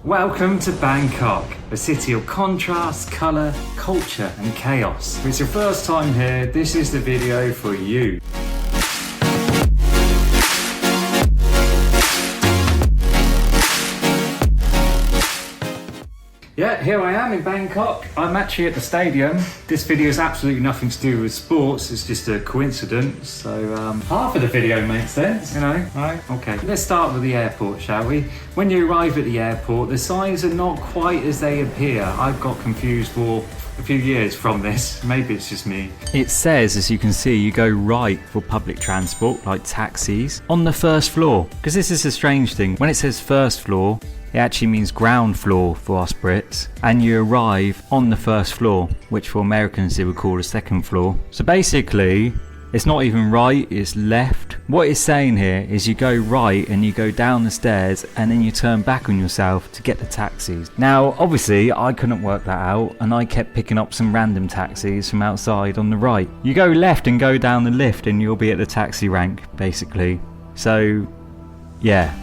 Welcome to Bangkok, a city of contrast, colour, culture and chaos. If it's your first time here, this is the video for you. Yeah, here I am in Bangkok. I'm actually at the stadium. This video is absolutely nothing to do with sports, it's just a coincidence. So half of the video makes sense, you know, right? Okay, let's start with the airport, shall we? When you arrive at the airport, the signs are not quite as they appear. I've got confused for a few years from this. Maybe it's just me. It says, as you can see, you go right for public transport, like taxis, on the first floor. Because this is a strange thing. When it says first floor, it actually means ground floor for us Brits, and you arrive on the first floor, which for Americans they would call the second floor. So basically, it's not even right, it's left. What it's saying here is you go right and you go down the stairs and then you turn back on yourself to get the taxis. Now, obviously, I couldn't work that out and I kept picking up some random taxis from outside on the right. You go left and go down the lift and you'll be at the taxi rank, basically. So, yeah.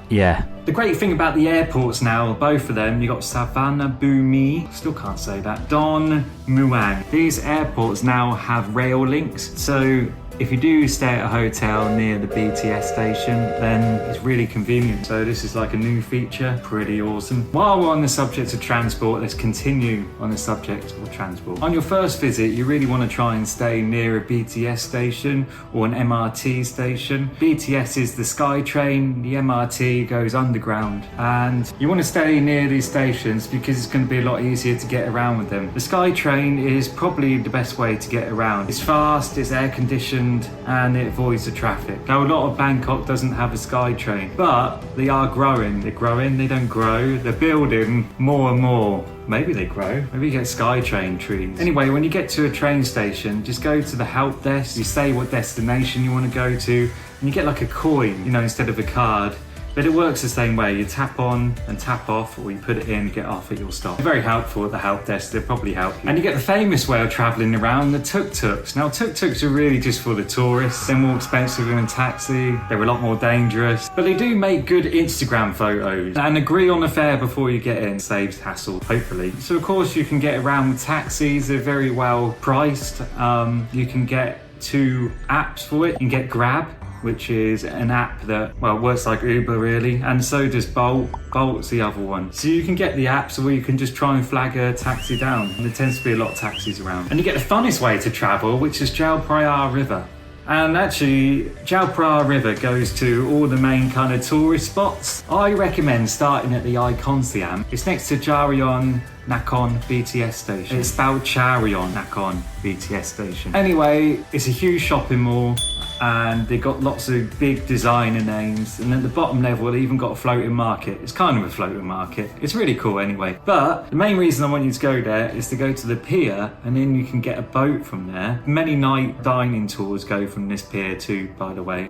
Yeah. The great thing about the airports now, both of them, you got Savannah Bumi, still can't say that, Don Muang. These airports now have rail links, so if you do stay at a hotel near the BTS station, then it's really convenient. So this is like a new feature, pretty awesome. While we're on the subject of transport, let's continue on the subject of transport. On your first visit, you really want to try and stay near a BTS station or an MRT station. BTS is the Skytrain, the MRT goes underground, and you want to stay near these stations because it's going to be a lot easier to get around with them. The Skytrain is probably the best way to get around. It's fast, it's air conditioned, and it avoids the traffic. Now, a lot of Bangkok doesn't have a Skytrain, but they are growing. They're growing, they don't grow. They're building more and more. Maybe they grow. Maybe you get Skytrain trees. Anyway, when you get to a train station, just go to the help desk. You say what destination you want to go to, and you get like a coin, you know, instead of a card. But it works the same way. You tap on and tap off, or you put it in, get off at your stop. They're very helpful at the help desk, they'll probably help you. And you get the famous way of travelling around, the Tuk Tuks. Now, Tuk Tuks are really just for the tourists. They're more expensive than a taxi. They're a lot more dangerous. But they do make good Instagram photos. And agree on the fare before you get in. Saves hassle, hopefully. So of course you can get around with taxis. They're very well priced. You can get 2 apps for it. You can get Grab, which is an app that, well, works like Uber really, and so does Bolt. Bolt's the other one. So you can get the apps where you can just try and flag a taxi down, and there tends to be a lot of taxis around. And you get the funnest way to travel, which is Chao Phraya River. And actually, Chao Phraya River goes to all the main kind of tourist spots. I recommend starting at the Icon Siam. It's next to Jarion Nakhon BTS station. It's spelled Charion Nakhon BTS station. Anyway, it's a huge shopping mall, and they got lots of big designer names, and at the bottom level they even got a floating market. It's kind of a floating market. It's really cool anyway. But the main reason I want you to go there is to go to the pier, and then you can get a boat from there. Many night dining tours go from this pier too, by the way.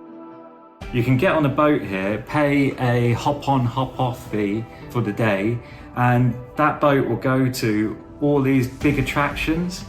You can get on a boat here, pay a hop-on, hop-off fee for the day, and that boat will go to all these big attractions.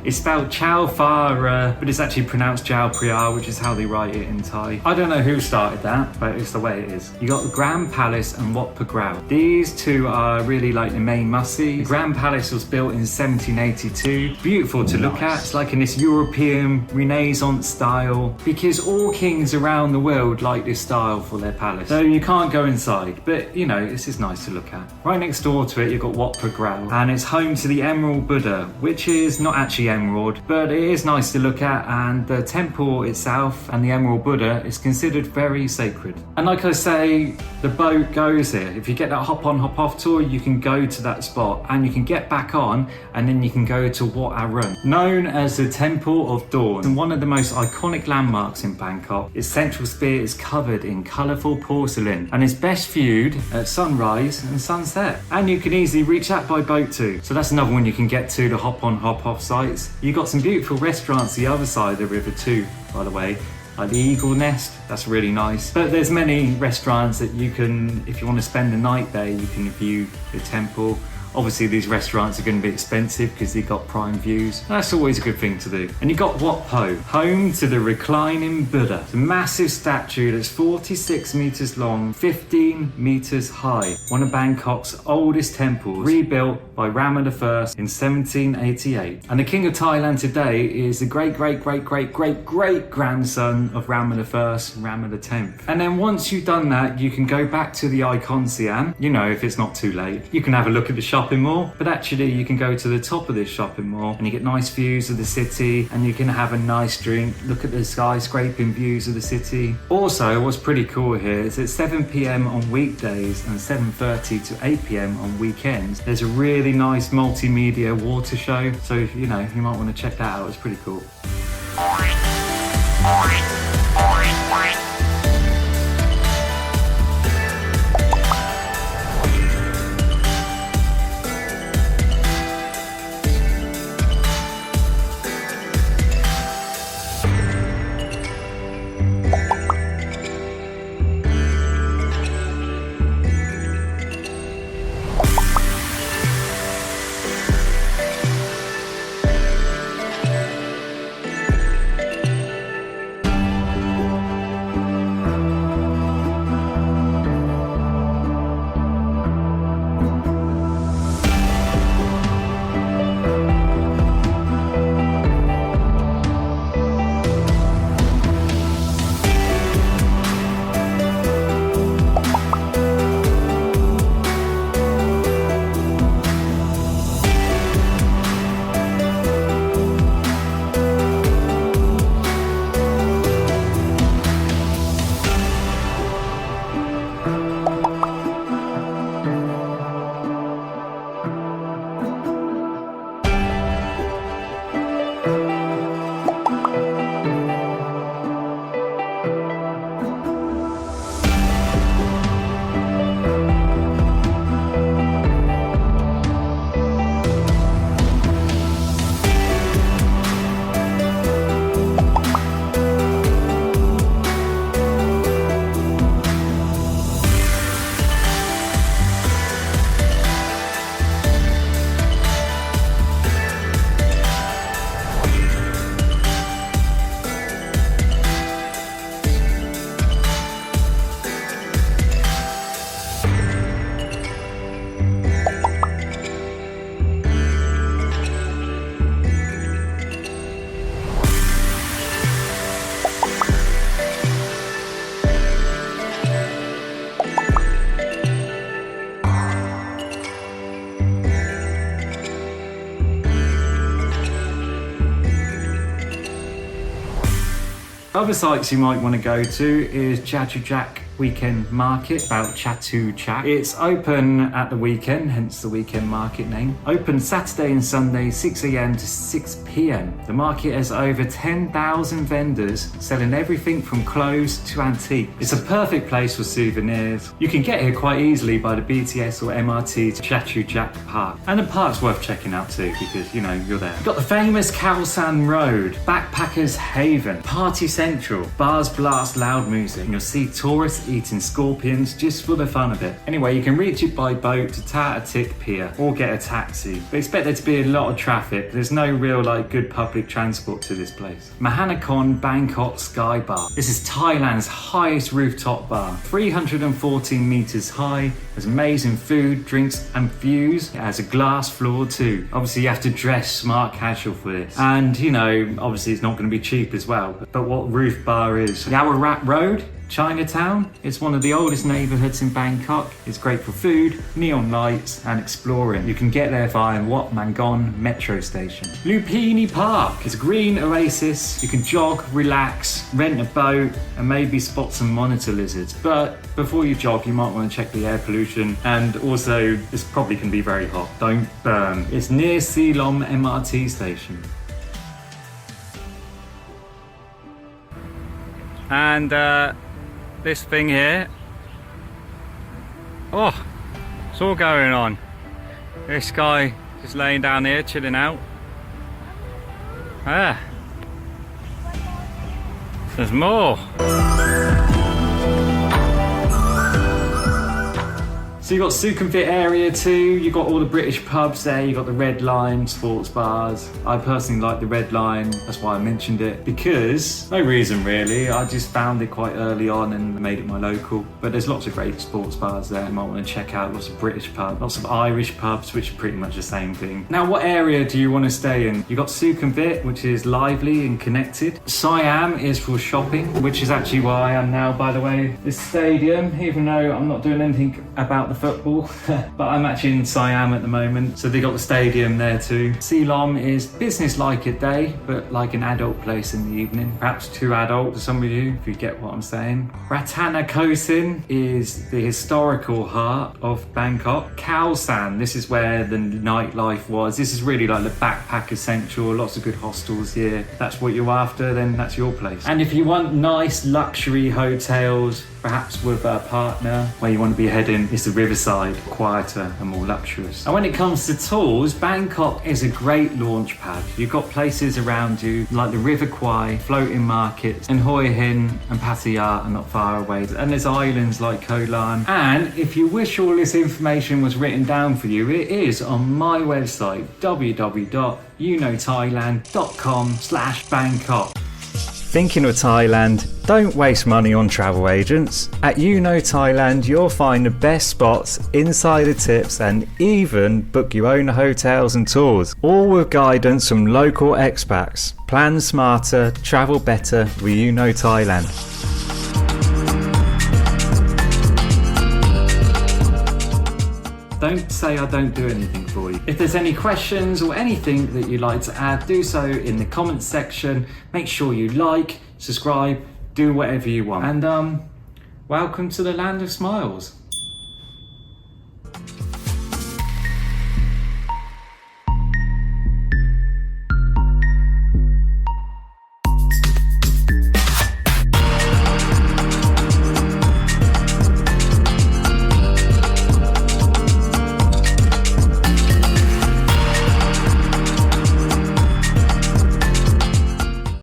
It's spelled Chao Phraya, but it's actually pronounced Chao Phraya, which is how they write it in Thai. I don't know who started that, but it's the way it is. You got the Grand Palace and Wat Phra Kraut. These two are really like the main must-see. The Grand Palace was built in 1782. Beautiful to look at. It's like in this European Renaissance style, because all kings around the world like this style for their palace. So you can't go inside, but you know, this is nice to look at. Right next door to it, you've got Wat Phra Kraut, and it's home to the Emerald Buddha, which is not actually emerald, but it is nice to look at, and the temple itself and the Emerald Buddha is considered very sacred. And like I say, the boat goes here. If you get that hop on hop off tour, you can go to that spot and you can get back on, and then you can go to Wat Arun, known as the Temple of Dawn, and one of the most iconic landmarks in Bangkok. Its central sphere is covered in colourful porcelain and is best viewed at sunrise and sunset, and you can easily reach that by boat too. So that's another one you can get to, the hop on hop off sites. You've got some beautiful restaurants the other side of the river too, by the way, like the Eagle Nest, that's really nice. But there's many restaurants that you can, if you want to spend the night there, you can view the temple, Obviously these restaurants are going to be expensive because they've got prime views. That's always a good thing to do. And you got Wat Po, home to the reclining Buddha. It's a massive statue that's 46 meters long, 15 meters high. One of Bangkok's oldest temples, rebuilt by Rama I in 1788. And the King of Thailand today is the great grandson of Rama I, Rama X. And then once you've done that, you can go back to the Icon Siam, you know, if it's not too late. You can have a look at the shopping mall, but actually you can go to the top of this shopping mall and you get nice views of the city, and you can have a nice drink, look at the skyscraping views of the city. Also, what's pretty cool here is at 7 p.m. on weekdays and 7:30 to 8 p.m. on weekends, there's a really nice multimedia water show. So, you know, you might want to check that out. It's pretty cool. Other sites you might want to go to is Chatuchak Weekend Market, about Chatuchak. It's open at the weekend, hence the weekend market name. Open Saturday and Sunday, 6 a.m. to 6 p.m. The market has over 10,000 vendors selling everything from clothes to antique. It's a perfect place for souvenirs. You can get here quite easily by the BTS or MRT to Chatuchak Park. And the park's worth checking out too, because, you know, you're there. You've got the famous Khao San Road, backpackers' haven, party central, bars blast loud music, and you'll see tourists eating scorpions just for the fun of it. Anyway, you can reach it by boat to Chatuchak Pier or get a taxi. But expect there to be a lot of traffic. There's no real good public transport to this place. Mahanakon Bangkok Sky Bar. This is Thailand's highest rooftop bar. 314 meters high. There's amazing food, drinks and views. It has a glass floor too. Obviously you have to dress smart casual for this. And you know, obviously it's not going to be cheap as well. But what roof bar is? Yawarat Road, Chinatown. It's one of the oldest neighbourhoods in Bangkok. It's great for food, neon lights and exploring. You can get there via Wat Mangon metro station. Lupini Park is a green oasis. You can jog, relax, rent a boat and maybe spot some monitor lizards. But before you jog, you might want to check the air pollution, and also it's probably can be very hot. Don't burn. It's near Silom MRT station. And this thing here, oh, it's all going on. This guy just laying down here chilling out. Ah, there's more. So you got Sukhumvit area too, you got all the British pubs there, you got the Red Line sports bars. I personally like the Red Line, that's why I mentioned it, because, no reason really, I just found it quite early on and made it my local. But there's lots of great sports bars there, you might want to check out, lots of British pubs, lots of Irish pubs, which are pretty much the same thing. Now what area do you want to stay in? You got Sukhumvit, which is lively and connected. Siam is for shopping, which is actually where I am now, by the way. This stadium, even though I'm not doing anything about the football, but I'm actually in Siam at the moment, so they got the stadium there too. Ceylon is business-like at day, but like an adult place in the evening. Perhaps too adult to some of you, if you get what I'm saying. Ratanakosin is the historical heart of Bangkok. Khao San, this is where the nightlife was. This is really like the backpacker central, lots of good hostels here. If that's what you're after, then that's your place. And if you want nice luxury hotels, perhaps with a partner, where you want to be heading is the riverside, quieter and more luxurious. And when it comes to tours, Bangkok is a great launch pad. You've got places around you like the River Kwai, floating markets, and Hoi Hin and Pattaya are not far away. And there's islands like Koh Lan. And if you wish all this information was written down for you, it is on my website, www.thailand.com/Bangkok. Thinking of Thailand? Don't waste money on travel agents. At Thailand, you'll find the best spots, insider tips, and even book your own hotels and tours, all with guidance from local expats. Plan smarter, travel better with Thailand. Don't say I don't do anything for you. If there's any questions or anything that you'd like to add, do so in the comments section. Make sure you like, subscribe, do whatever you want. And welcome to the land of smiles.